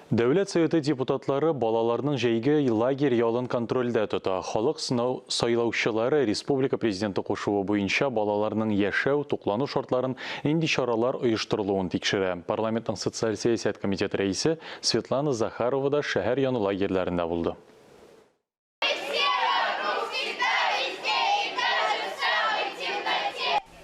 Дәүләт Советы депутатлары балаларның җәйге лагерь ялын контрольдә тота. Халык сайлаучылары республика президенты кушуы буенча балаларның яшәү, туклану шартларын нинди чаралар оештырылуын тикшерә. Парламентның социаль сәясәт комитеты рәисе Светлана Захарова да шәһәр яны лагерьләрендә булды.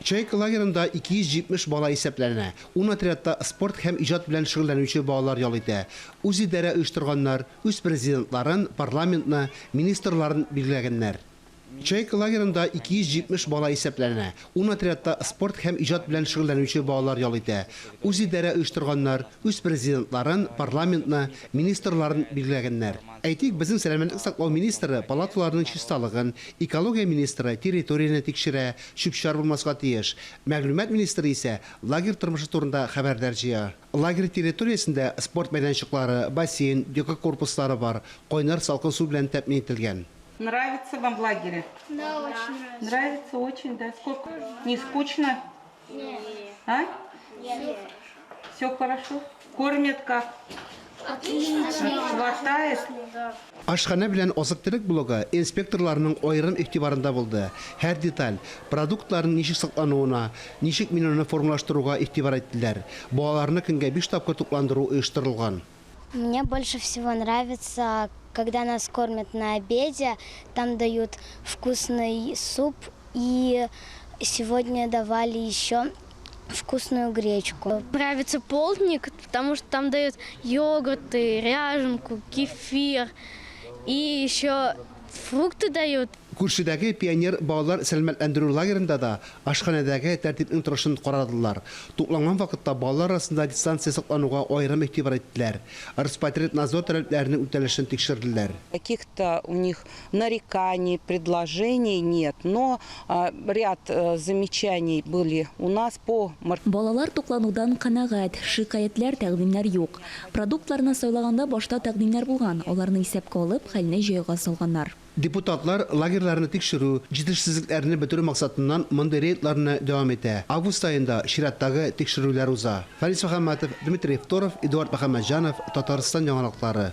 Чайка лагерында 270 бала исәпләнә. 10 отрядта спорт һәм иҗат белән шөгыльләнүче балалар ял итә. Үз идарә оештырганнар, үз президентларын, парламентны, министрларын билгеләгәннәр. Чайка лагерында 270 бала исәпләнә. 10 отрядта спорт һәм иҗат белән шөгыльләнүче балалар ял итә. Үз идарә оештырганнар, үз президентларын, парламентны, министрларын билгеләгәннәр. Әйтик, безнең сәламәтлек саклау министры палаталарның чисталыгын, экология министры территорияны тикшерә, чүп-чар булмаска тиеш. Мәгълүмат министры исә лагерь тормышы турында хәбәрдар җыя. Лагерь территориясендә спорт мәйданчыклары, бассейн, декор корпуслары бар, кайнар салкын су белән тәэмин ителгән. Нравится вам в лагере? Да, очень нравится. Нравится очень, да. Сколько? Не скучно? Нет. А? Нет. Все хорошо? Кормят как? Отлично. Хватает? Ашхана белән азык-төлек блогы инспекторларның аерым игътибарында булды. Һәр деталь, продуктларның ничек саклануына, ничек менюны формалаштыруга игътибар иттеләр. Балаларны көнгә 5 тапкыр тукландыру оештырылган. Мне больше всего нравится, когда нас кормят на обеде, там дают вкусный суп, и сегодня давали еще вкусную гречку. Нравится полдник, потому что там дают йогурты, ряженку, кефир и еще фрукты дают. Күршедәге пионер балалар сәламәтләндерү лагерында да ашханәдәге тәртипнең торышын карадылар. Тукланган вакытта балалар арасында дистанция саклануга аерым игътибар иттеләр. Роспотребнадзор таләпләренең үтәлешен тикшерделәр. Каких-то у них нареканий, предложений нет, но ряд замечаний были у нас по Балалар тукланудан канагать, шикаятләр, тәкъдимнәр юк. Продуктларны сайлаганда башта тәкъдимнәр булган, аларны исәпкә алып, хәлне җайга салганнар. Депутатлар лагерьләрне тикшерү, җитешсезлекләрне бетерү максатыннан мондый рейдларны дәвам итә. Август аенда чираттагы тикшерүләр уза. Фарис Мөхәммәтов, Дмитрий Фторов, Эдуард Мөхәммәтҗанов, Татарстан яңалыклары.